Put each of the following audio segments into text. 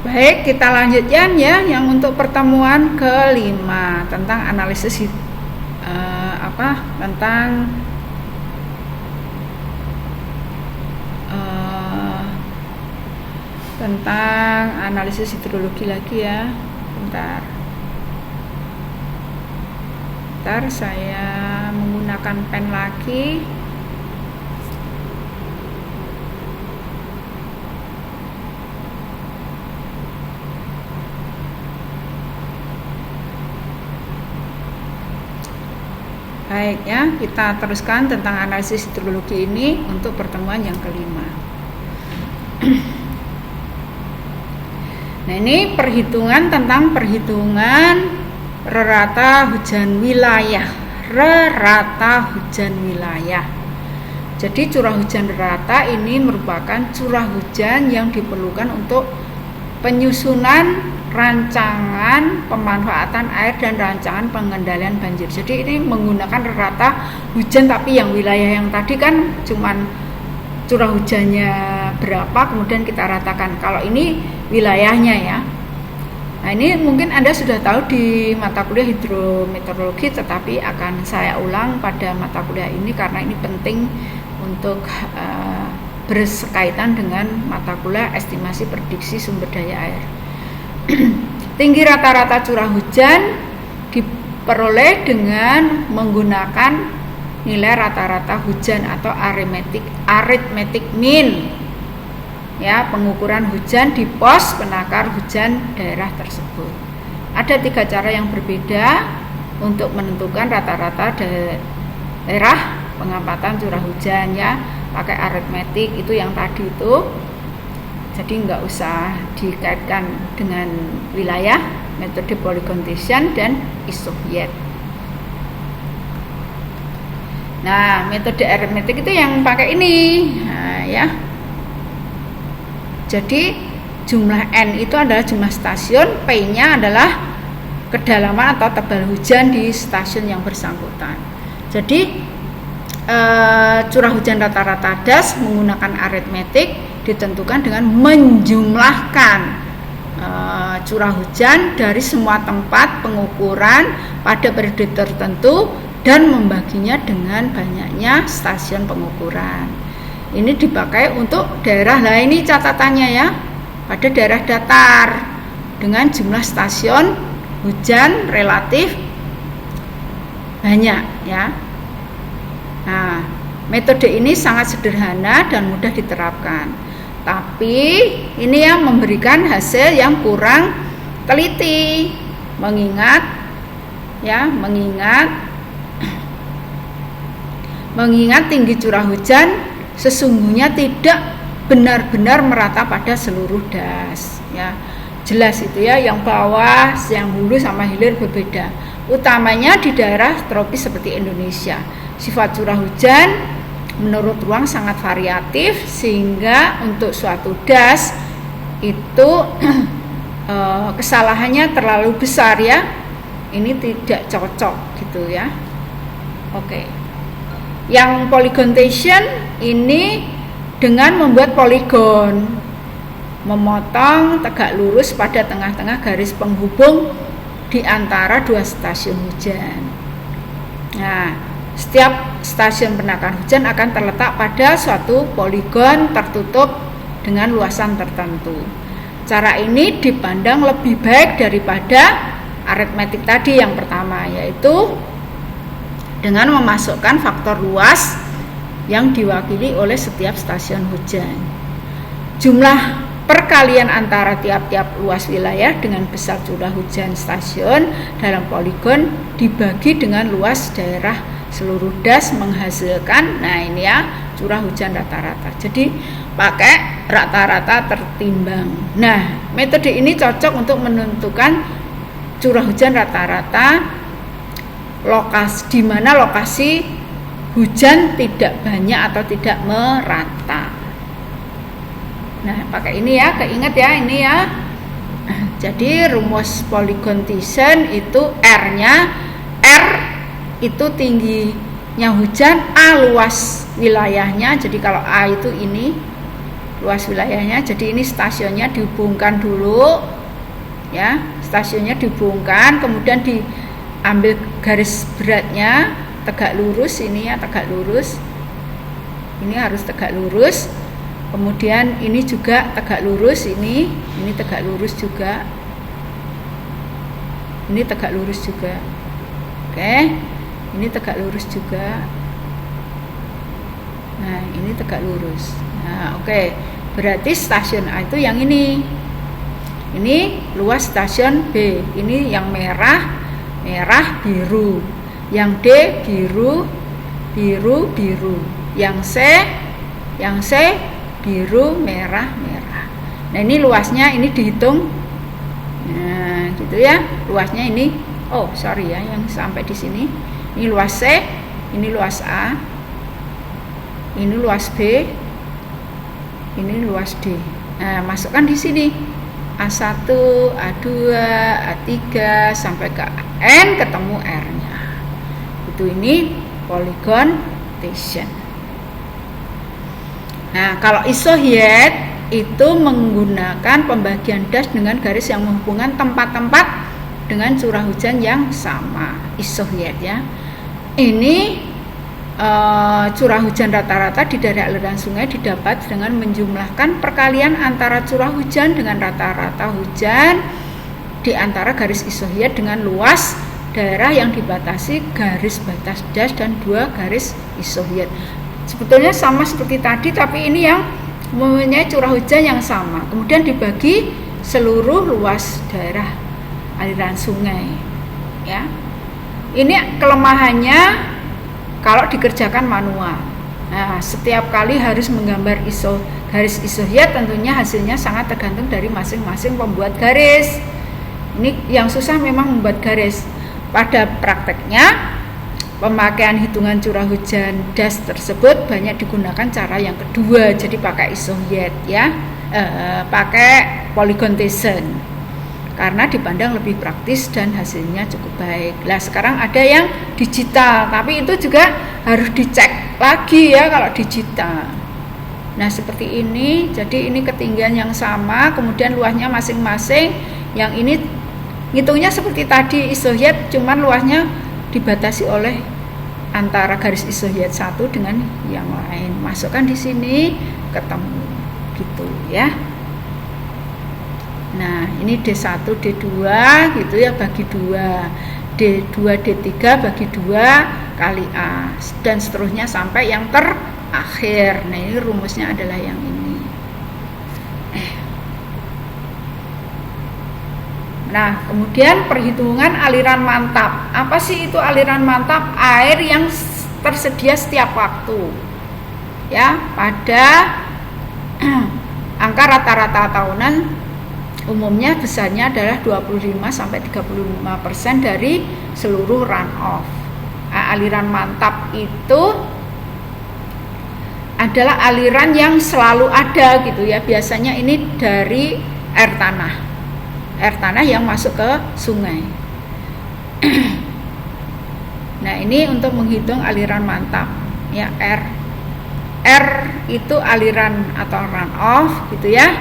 Baik, kita lanjutkan ya yang untuk pertemuan kelima tentang analisis tentang analisis hidrologi lagi ya. Bentar saya menggunakan pen lagi. Baik ya, kita teruskan tentang analisis hidrologi ini untuk pertemuan yang kelima. Nah, ini tentang perhitungan rata hujan wilayah. Jadi curah hujan rata ini merupakan curah hujan yang diperlukan untuk penyusunan rancangan pemanfaatan air dan rancangan pengendalian banjir. Jadi ini menggunakan rata hujan, tapi yang wilayah yang tadi kan cuman curah hujannya berapa kemudian kita ratakan. Kalau ini wilayahnya ya. Nah, ini mungkin Anda sudah tahu di mata kuliah hidrometeorologi, tetapi akan saya ulang pada mata kuliah ini karena ini penting untuk berkaitan dengan mata kuliah estimasi prediksi sumber daya air. Tinggi rata-rata curah hujan diperoleh dengan menggunakan nilai rata-rata hujan atau arithmetic mean ya, pengukuran hujan di pos penakar hujan daerah tersebut. Ada 3 cara yang berbeda untuk menentukan rata-rata daerah pengamatan curah hujan ya, pakai arithmetic itu yang tadi itu. Jadi nggak usah dikaitkan dengan wilayah, metode polygonization dan isohyet. Nah, metode arithmetic itu yang pakai ini. Nah, ya. Jadi jumlah N itu adalah jumlah stasiun, P-nya adalah kedalaman atau tebal hujan di stasiun yang bersangkutan. Jadi curah hujan rata-rata DAS menggunakan arithmetic ditentukan dengan menjumlahkan curah hujan dari semua tempat pengukuran pada periode tertentu dan membaginya dengan banyaknya stasiun pengukuran. Ini dipakai untuk daerah, nah ini catatannya ya, pada daerah datar dengan jumlah stasiun hujan relatif banyak ya. Nah, metode ini sangat sederhana dan mudah diterapkan. Tapi ini yang memberikan hasil yang kurang teliti, mengingat tinggi curah hujan sesungguhnya tidak benar-benar merata pada seluruh DAS ya. Jelas itu ya, yang bawah, yang hulu sama hilir berbeda. Utamanya di daerah tropis seperti Indonesia. Sifat curah hujan menurut ruang sangat variatif sehingga untuk suatu DAS itu kesalahannya terlalu besar ya. Ini tidak cocok gitu ya. Oke. Yang polygonization ini dengan membuat poligon, memotong tegak lurus pada tengah-tengah garis penghubung di antara 2 stasiun hujan. Nah, setiap stasiun penakar hujan akan terletak pada suatu poligon tertutup dengan luasan tertentu. Cara ini dipandang lebih baik daripada aritmetik tadi yang pertama, yaitu dengan memasukkan faktor luas yang diwakili oleh setiap stasiun hujan. Jumlah perkalian antara tiap-tiap luas wilayah dengan besar curah hujan stasiun dalam poligon dibagi dengan luas daerah seluruh DAS menghasilkan, nah ini ya, curah hujan rata-rata. Jadi pakai rata-rata tertimbang. Nah, metode ini cocok untuk menentukan curah hujan rata-rata di mana lokasi hujan tidak banyak atau tidak merata. Nah, pakai ini ya, keinget ya ini ya. Jadi rumus polygonization itu R itu tingginya hujan, A luas wilayahnya. Jadi kalau A itu ini, luas wilayahnya. Jadi ini stasiunnya dihubungkan dulu, ya, stasiunnya dihubungkan, kemudian diambil garis beratnya tegak lurus, ini ya tegak lurus, ini harus tegak lurus, kemudian ini juga tegak lurus, ini tegak lurus juga, ini tegak lurus juga, oke, ini tegak lurus juga, nah ini tegak lurus, nah oke, berarti stasiun A itu yang ini luas stasiun B, ini yang merah biru, yang D biru, yang C biru, merah. Nah ini luasnya ini dihitung, nah gitu ya, luasnya ini, oh sorry ya, yang sampai di sini, ini luas C, ini luas A, ini luas B, ini luas D. Nah masukkan di sini A1, A2, A3 sampai ke N, ketemu R-nya. Itu ini polygontation. Nah, kalau isohed itu menggunakan pembagian dash dengan garis yang menghubungkan tempat-tempat dengan curah hujan yang sama. Isohed ya. Ini curah hujan rata-rata di daerah aliran sungai didapat dengan menjumlahkan perkalian antara curah hujan dengan rata-rata hujan di antara garis isohed dengan luas daerah yang dibatasi garis batas dash dan dua garis isohed. Sebetulnya sama seperti tadi, tapi ini yang mempunyai curah hujan yang sama, kemudian dibagi seluruh luas daerah aliran sungai ya. Ini kelemahannya kalau dikerjakan manual. Nah, setiap kali harus menggambar garis isohed, tentunya hasilnya sangat tergantung dari masing-masing pembuat garis. Ini yang susah memang membuat garis. Pada prakteknya pemakaian hitungan curah hujan dash tersebut banyak digunakan cara yang kedua, jadi pakai isohed ya, pakai polygontation karena dipandang lebih praktis dan hasilnya cukup baik. Nah sekarang ada yang digital, tapi itu juga harus dicek lagi ya kalau digital. Nah seperti ini, jadi ini ketinggian yang sama, kemudian luasnya masing-masing. Yang ini ngitungnya seperti tadi isohed, cuman luasnya dibatasi oleh antara garis isohed satu dengan yang lain. Masukkan di sini, ketemu gitu ya. Nah ini D1 D2 gitu ya, bagi 2, D2 D3 bagi 2 kali A, dan seterusnya sampai yang terakhir. Nah ini rumusnya adalah yang ini. Nah kemudian perhitungan aliran mantap. Apa sih itu aliran mantap? Air yang tersedia setiap waktu ya pada angka rata-rata tahunan. Umumnya besarnya adalah 25-35% dari seluruh runoff. Nah, aliran mantap itu adalah aliran yang selalu ada gitu ya. Biasanya ini dari air tanah yang masuk ke sungai. Nah ini untuk menghitung aliran mantap ya, R itu aliran atau runoff gitu ya.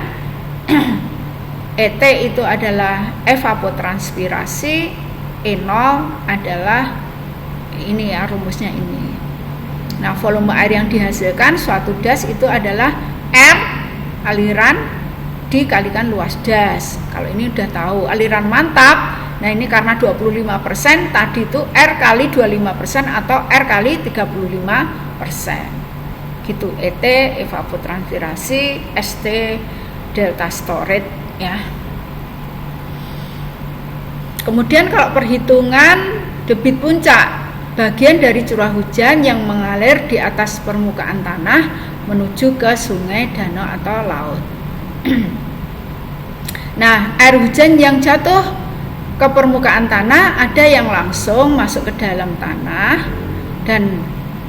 ET itu adalah evapotranspirasi, E0 adalah ini ya rumusnya ini. Nah volume air yang dihasilkan suatu das itu adalah R aliran dikalikan luas das. Kalau ini udah tahu aliran mantap. Nah ini karena 25%, tadi itu R kali 25% atau R kali 35% gitu. ET evapotranspirasi, ST delta storage ya. Kemudian kalau perhitungan debit puncak, bagian dari curah hujan yang mengalir di atas permukaan tanah menuju ke sungai, danau atau laut. Nah, air hujan yang jatuh ke permukaan tanah ada yang langsung masuk ke dalam tanah dan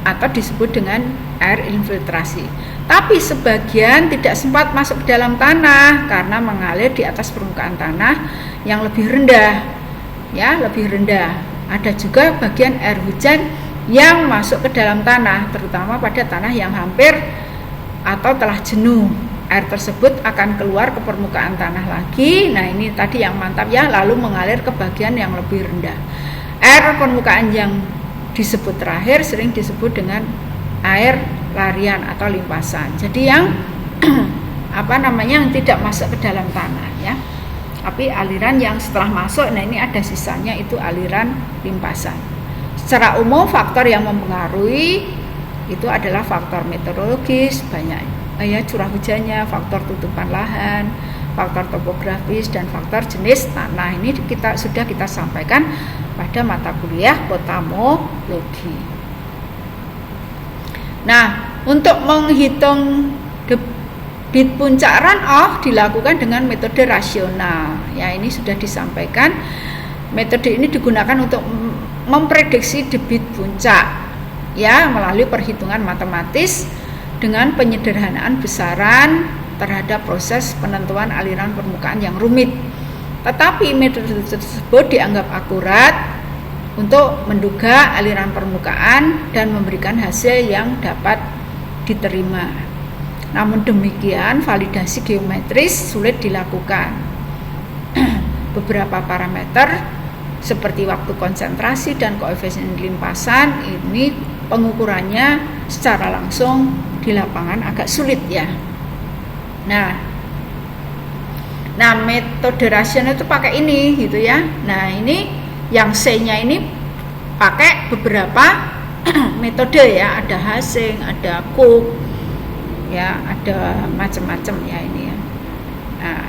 atau disebut dengan air infiltrasi. Tapi sebagian tidak sempat masuk ke dalam tanah karena mengalir di atas permukaan tanah yang lebih rendah. Ya, lebih rendah. Ada juga bagian air hujan yang masuk ke dalam tanah, terutama pada tanah yang hampir atau telah jenuh air tersebut akan keluar ke permukaan tanah lagi. Nah, ini tadi yang mantap ya, lalu mengalir ke bagian yang lebih rendah. Air permukaan yang disebut terakhir sering disebut dengan air larian atau limpasan. Jadi yang yang tidak masuk ke dalam tanah ya. Tapi aliran yang setelah masuk, nah ini ada sisanya, itu aliran limpasan. Secara umum faktor yang mempengaruhi itu adalah faktor meteorologis, banyak curah hujannya, faktor tutupan lahan, faktor topografis, dan faktor jenis tanah. Ini sudah kita sampaikan pada mata kuliah potamologi. Nah, untuk menghitung debit puncak runoff dilakukan dengan metode rasional. Ya, ini sudah disampaikan. Metode ini digunakan untuk memprediksi debit puncak ya melalui perhitungan matematis dengan penyederhanaan besaran terhadap proses penentuan aliran permukaan yang rumit. Tetapi metode tersebut dianggap akurat untuk menduga aliran permukaan dan memberikan hasil yang dapat diterima. Namun demikian, validasi geometris sulit dilakukan. Beberapa parameter seperti waktu konsentrasi dan koefisien limpasan ini pengukurannya secara langsung di lapangan agak sulit ya. Nah, metode rasional itu pakai ini gitu ya. Nah, ini yang C-nya ini pakai beberapa metode ya, ada Hashing, ada Cook ya, ada macam-macam ya ini ya. Nah,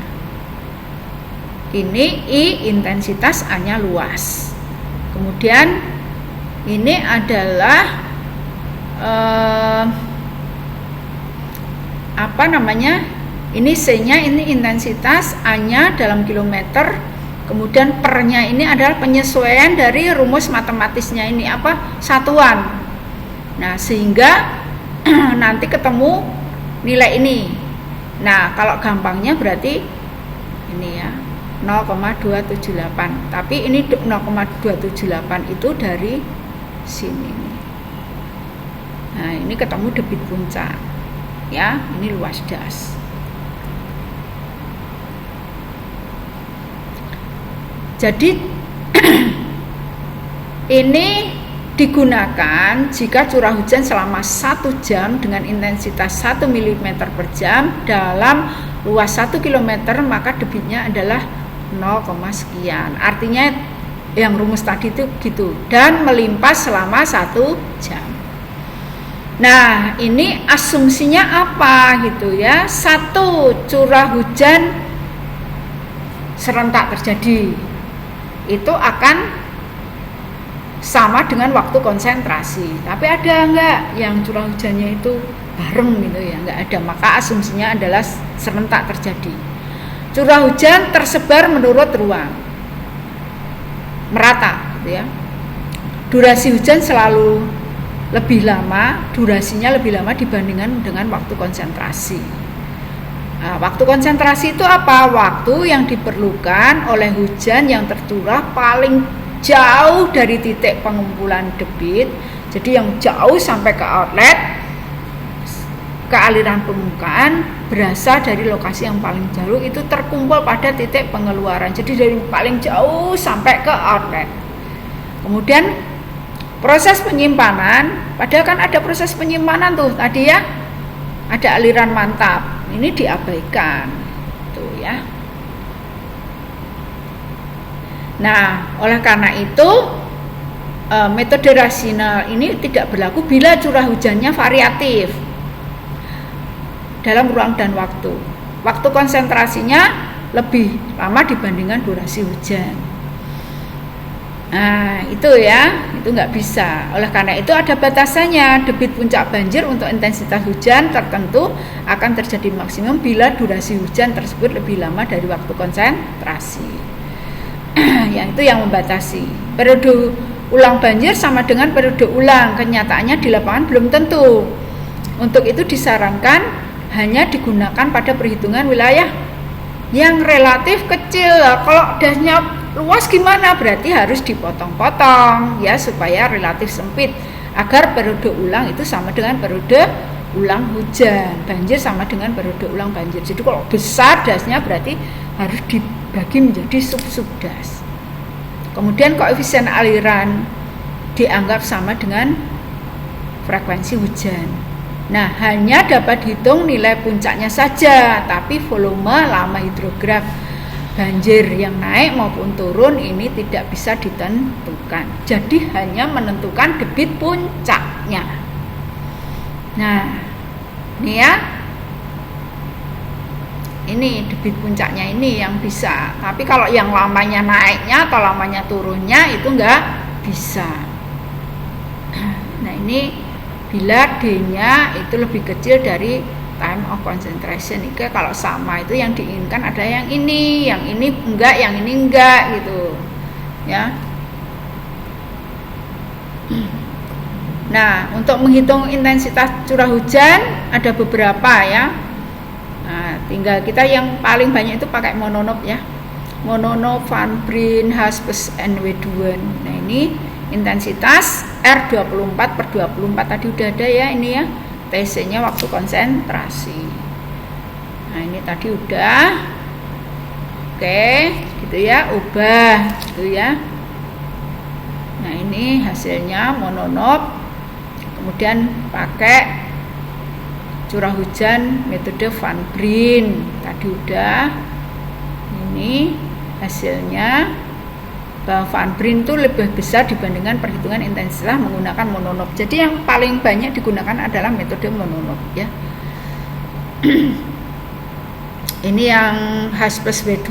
ini I intensitas, A-nya luas. Kemudian ini adalah ini C-nya ini intensitas, A-nya dalam kilometer, kemudian per-nya ini adalah penyesuaian dari rumus matematisnya ini satuan. Nah, sehingga nanti ketemu nilai ini. Nah, kalau gampangnya berarti ini ya 0,278. Tapi ini 0,278 itu dari sini nih. Nah, ini ketemu debit puncak. Ya, ini luas das. Jadi ini digunakan jika curah hujan selama 1 jam dengan intensitas 1 mm per jam dalam luas 1 km, maka debitnya adalah 0, sekian. Artinya yang rumus tadi itu gitu, dan melimpas selama 1 jam. Nah, ini asumsinya apa gitu ya? 1, curah hujan serentak terjadi itu akan sama dengan waktu konsentrasi. Tapi ada enggak yang curah hujannya itu bareng gitu ya? Enggak ada. Maka asumsinya adalah serentak terjadi. Curah hujan tersebar menurut ruang, merata gitu ya. Durasi hujan selalu lebih lama, durasinya lebih lama dibandingkan dengan waktu konsentrasi. Nah, waktu konsentrasi itu apa? Waktu yang diperlukan oleh hujan yang tercurah paling jauh dari titik pengumpulan debit, jadi yang jauh sampai ke outlet, ke aliran permukaan, berasal dari lokasi yang paling jauh itu terkumpul pada titik pengeluaran, jadi dari paling jauh sampai ke outlet. Kemudian proses penyimpanan, padahal kan ada proses penyimpanan tuh tadi ya, ada aliran mantap, ini diabaikan tuh ya. Nah, oleh karena itu metode rasional ini tidak berlaku bila curah hujannya variatif dalam ruang dan waktu. Waktu konsentrasinya lebih lama dibandingkan durasi hujan. Nah, itu ya, itu nggak bisa. Oleh karena itu ada batasannya. Debit puncak banjir untuk intensitas hujan tertentu akan terjadi maksimum bila durasi hujan tersebut lebih lama dari waktu konsentrasi. Yang itu yang membatasi. Periode ulang banjir sama dengan periode ulang, kenyataannya di lapangan belum tentu. Untuk itu disarankan hanya digunakan pada perhitungan wilayah yang relatif kecil. Kalau dasnya luas gimana? Berarti harus dipotong-potong ya, supaya relatif sempit agar periode ulang itu sama dengan periode ulang hujan. Banjir sama dengan periode ulang banjir. Jadi kalau besar dasnya berarti harus dibagi menjadi sub-sub das. Kemudian koefisien aliran dianggap sama dengan frekuensi hujan. Nah, hanya dapat dihitung nilai puncaknya saja, tapi volume lama hidrograf banjir yang naik maupun turun ini tidak bisa ditentukan. Jadi hanya menentukan debit puncaknya. Nah, ini ya. Ini debit puncaknya ini yang bisa. Tapi kalau yang lamanya naiknya atau lamanya turunnya itu enggak bisa. Nah, ini bila D-nya itu lebih kecil dari time of concentration. Ini kalau sama itu yang diinginkan ada yang ini enggak, yang ini enggak gitu. Ya. Nah, untuk menghitung intensitas curah hujan ada beberapa ya. Nah, tinggal kita yang paling banyak itu pakai mononop ya. Mononop, Van Brien, Haspers, NW2. Nah, ini intensitas R24/24 tadi udah ada ya ini ya. TC-nya waktu konsentrasi. Nah, ini tadi udah. Oke, gitu ya, ubah gitu ya. Nah, ini hasilnya mononop. Kemudian pakai curah hujan metode Van Brien. Tadi udah. Ini hasilnya bahwa Van Brien itu lebih besar dibandingkan perhitungan intensitas menggunakan mononop. Jadi yang paling banyak digunakan adalah metode mononop ya. Ini yang Haspers W2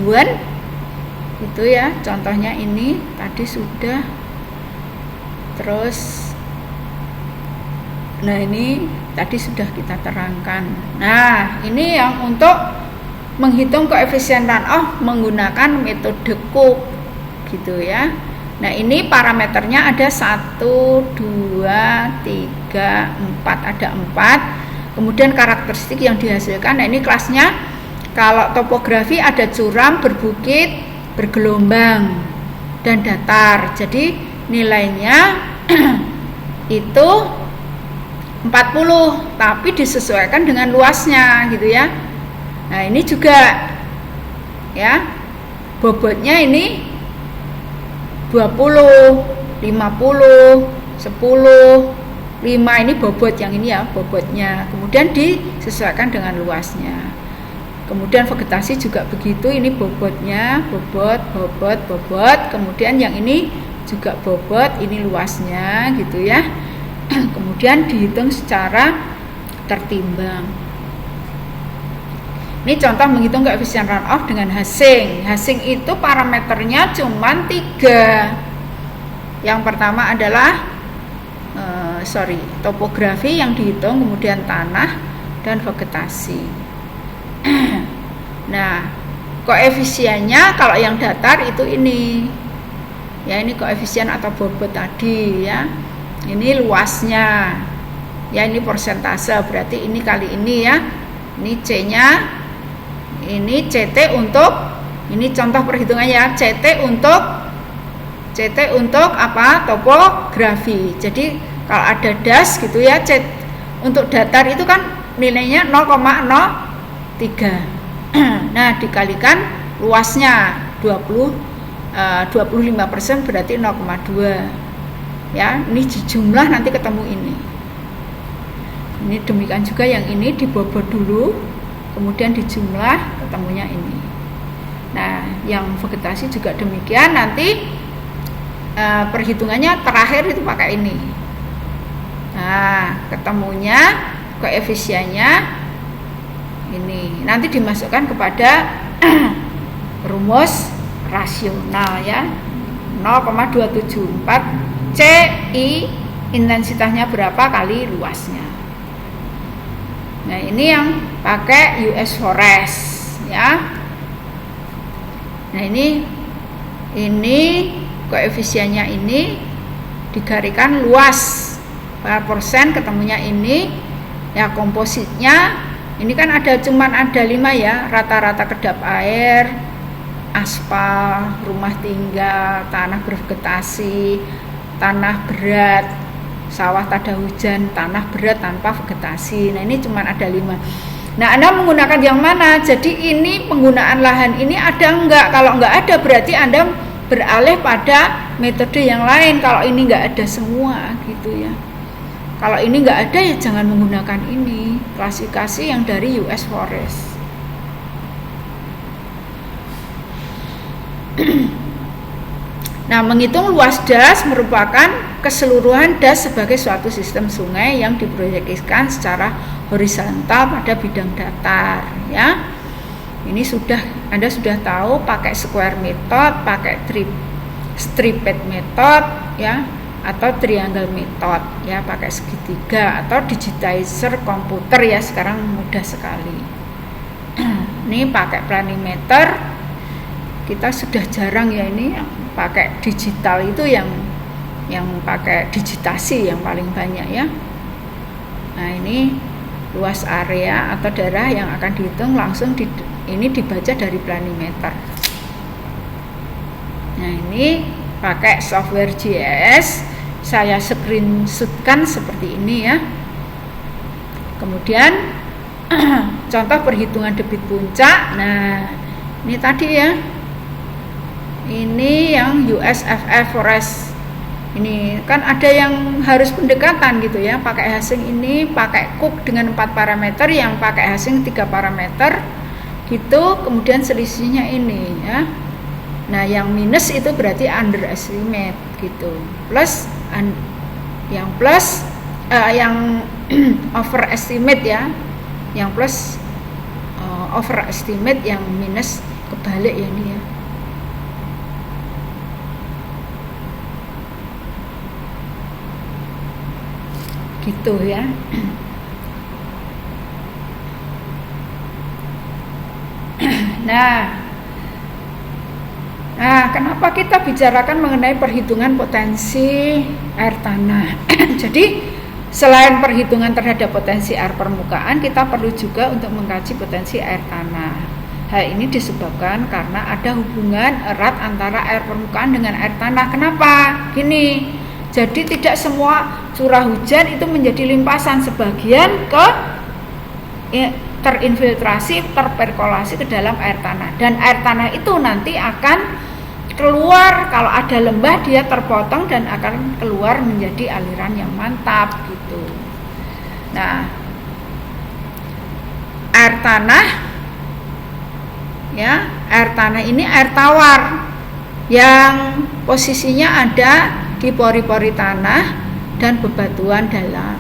itu ya, contohnya ini tadi sudah. Terus nah ini tadi sudah kita terangkan. Nah, ini yang untuk menghitung koefisien runoff menggunakan metode Cook gitu ya. Nah, ini parameternya ada 1, 2, 3, 4, ada 4. Kemudian karakteristik yang dihasilkan. Nah, ini kelasnya kalau topografi ada curam, berbukit, bergelombang dan datar. Jadi nilainya itu 40, tapi disesuaikan dengan luasnya gitu ya. Nah, ini juga ya. Bobotnya ini 20, 50, 10, 5 ini bobot yang ini ya, bobotnya. Kemudian disesuaikan dengan luasnya. Kemudian vegetasi juga begitu, ini bobotnya, bobot. Kemudian yang ini juga bobot, ini luasnya gitu ya. Kemudian dihitung secara tertimbang. Ini contoh menghitung koefisien runoff dengan Hashing. Hashing itu parameternya cuma 3. Yang pertama adalah topografi yang dihitung, kemudian tanah dan vegetasi. Nah, koefisiennya kalau yang datar itu ini. Ya, ini koefisien atau bobot tadi ya. Ini luasnya. Ya, ini persentase, berarti ini kali ini ya. Ini C-nya. Ini CT untuk, ini contoh perhitungannya, CT untuk apa? Topografi. Jadi kalau ada das gitu ya, untuk datar itu kan nilainya 0,03. Nah, dikalikan luasnya 25% berarti 0,2. Ya, ini dijumlah nanti ketemu ini. Ini demikian juga yang ini dibobot dulu. Kemudian dijumlah ketemunya ini. Nah, yang vegetasi juga demikian, nanti perhitungannya terakhir itu pakai ini. Nah, ketemunya koefisiennya ini. Nanti dimasukkan kepada rumus rasional ya. 0,274 CI intensitasnya berapa kali luasnya. Nah, ini yang pakai US Forest ya. Nah, ini koefisiennya ini digarikan luas berapa persen ketemunya ini ya. Kompositnya ini kan ada 5 ya, rata-rata kedap air, aspal, rumah tinggal, tanah bervegetasi, tanah berat, sawah tak ada hujan, tanah berat tanpa vegetasi. Nah ini cuma ada 5. Nah Anda menggunakan yang mana? Jadi ini penggunaan lahan ini ada enggak? Kalau enggak ada berarti Anda beralih pada metode yang lain. Kalau ini enggak ada semua gitu ya. Kalau ini enggak ada ya jangan menggunakan ini. Klasifikasi yang dari US Forest. Nah, menghitung luas das merupakan keseluruhan das sebagai suatu sistem sungai yang diproyeksikan secara horizontal pada bidang datar ya. Ini Anda sudah tahu pakai square method, pakai striped method ya, atau triangle method ya, pakai segitiga atau digitizer komputer ya, sekarang mudah sekali. Ini pakai planimeter, kita sudah jarang ya ini pakai digital, itu yang pakai digitasi yang paling banyak ya. Nah ini luas area atau daerah yang akan dihitung langsung ini dibaca dari planimeter. Nah ini pakai software GIS, saya screenshotkan seperti ini ya. Kemudian contoh perhitungan debit puncak. Nah ini tadi ya, ini yang USFF Forest. Ini kan ada yang harus pendekatan gitu ya, pakai Hashing ini, pakai Cook dengan 4 parameter, yang pakai Hashing 3 parameter gitu, kemudian selisihnya ini ya. Nah yang minus itu berarti underestimate gitu, plus yang plus yang overestimate ya, yang plus overestimate, yang minus kebalik ya ini ya. Gitu ya. Nah, kenapa kita bicarakan mengenai perhitungan potensi air tanah? Jadi, selain perhitungan terhadap potensi air permukaan, kita perlu juga untuk mengkaji potensi air tanah. Hal ini disebabkan karena ada hubungan erat antara air permukaan dengan air tanah. Kenapa? Gini, jadi tidak semua curah hujan itu menjadi limpasan, sebagian terinfiltrasi, terperkolasi ke dalam air tanah, dan air tanah itu nanti akan keluar, kalau ada lembah dia terpotong dan akan keluar menjadi aliran yang mantap gitu. Nah, air tanah ya, air tanah ini air tawar yang posisinya ada di pori-pori tanah dan bebatuan dalam.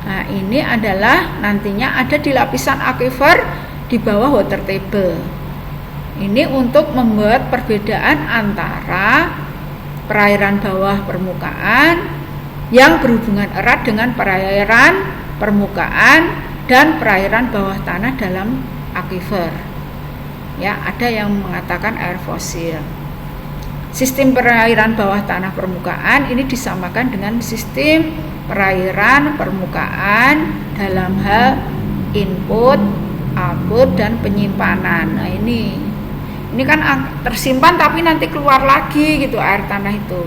Nah, ini adalah nantinya ada di lapisan aquifer di bawah water table. Ini untuk membuat perbedaan antara perairan bawah permukaan yang berhubungan erat dengan perairan permukaan dan perairan bawah tanah dalam aquifer. Ya, ada yang mengatakan air fosil. Sistem perairan bawah tanah permukaan ini disamakan dengan sistem perairan permukaan dalam hal input, output, dan penyimpanan. Nah ini kan tersimpan tapi nanti keluar lagi gitu air tanah itu.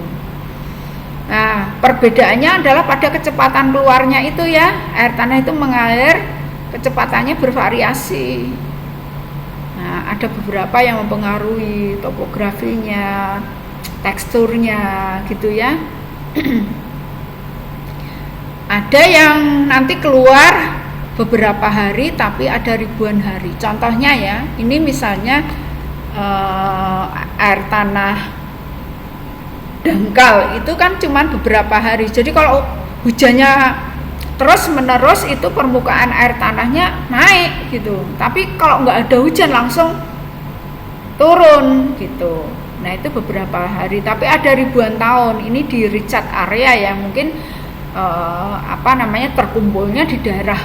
Nah perbedaannya adalah pada kecepatan keluarnya itu ya, air tanah itu mengalir kecepatannya bervariasi. Nah ada beberapa yang mempengaruhi topografinya, teksturnya gitu ya. Ada yang nanti keluar beberapa hari tapi ada ribuan hari. Contohnya ya, ini misalnya air tanah dangkal itu kan cuma beberapa hari. Jadi kalau hujannya terus menerus itu permukaan air tanahnya naik gitu. Tapi kalau nggak ada hujan langsung turun gitu. Nah itu beberapa hari. Tapi ada ribuan tahun. Ini di Richard area yang mungkin terkumpulnya di daerah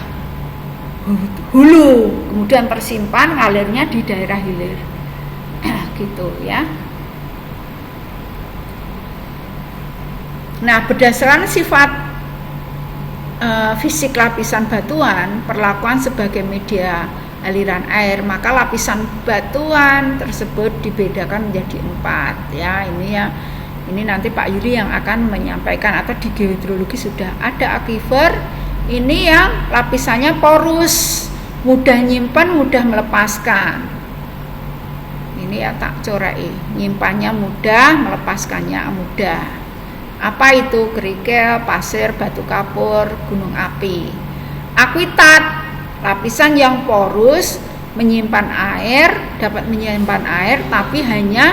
hulu, kemudian tersimpan ngalirnya di daerah hilir gitu ya. Nah berdasarkan sifat fisik lapisan batuan, perlakuan sebagai media aliran air, maka lapisan batuan tersebut dibedakan menjadi 4 ya. Ini ya, Ini nanti Pak Yuli yang akan menyampaikan, atau di geohidrologi sudah ada aquifer. Ini yang lapisannya porus, mudah nyimpan, mudah melepaskan. Ini ya tak corei, nyimpannya mudah, melepaskannya mudah. Apa itu? Kerikil, pasir, batu kapur, gunung api. Akuitat, lapisan yang porus, menyimpan air, dapat menyimpan air, tapi hanya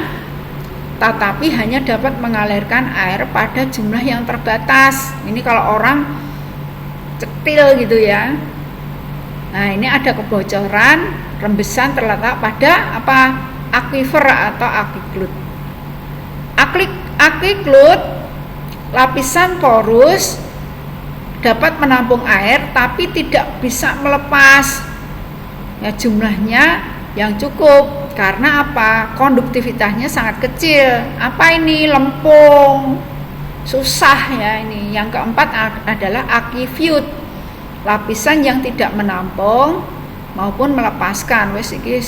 dapat mengalirkan air pada jumlah yang terbatas. Ini kalau orang cetil gitu ya. Nah, ini ada kebocoran, rembesan terletak pada apa? Aquifer atau aquiclude. Aquiclude, lapisan porus, dapat menampung air tapi tidak bisa melepas. Ya, jumlahnya yang cukup. Karena apa? Konduktivitasnya sangat kecil. Apa ini? Lempung. Susah ya ini. Yang keempat adalah aquifute, lapisan yang tidak menampung maupun melepaskan. Wes iki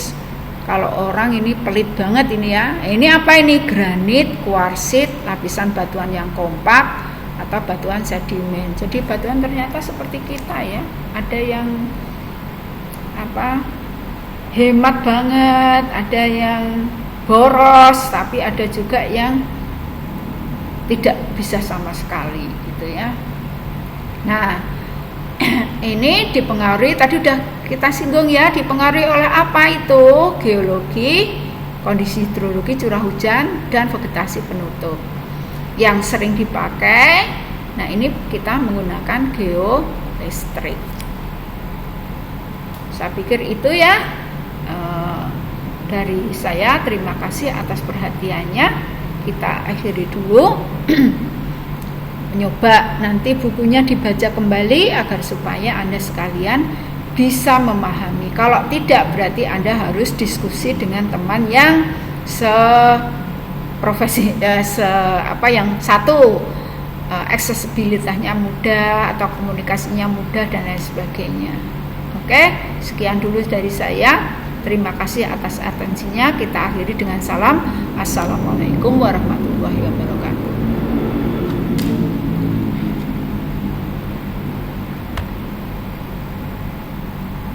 kalau orang ini pelit banget ini ya. Ini apa ini? Granit, kuarsit, lapisan batuan yang kompak atau batuan sedimen. Jadi batuan ternyata seperti kita ya. Ada yang apa? Hemat banget, ada yang boros, tapi ada juga yang tidak bisa sama sekali gitu ya. Nah, ini dipengaruhi, tadi udah kita singgung ya, dipengaruhi oleh apa itu? Geologi, kondisi hidrologi curah hujan, dan vegetasi penutup. Yang sering dipakai, nah ini kita menggunakan geolistrik. Saya pikir itu ya dari saya. Terima kasih atas perhatiannya. Kita akhiri dulu. Mencoba nanti bukunya dibaca kembali agar supaya Anda sekalian bisa memahami. Kalau tidak, berarti Anda harus diskusi dengan teman yang seprofesi, yang satu aksesibilitasnya mudah atau komunikasinya mudah dan lain sebagainya. Oke, sekian dulu dari saya. Terima kasih atas atensinya. Kita akhiri dengan salam. Assalamualaikum warahmatullahi wabarakatuh.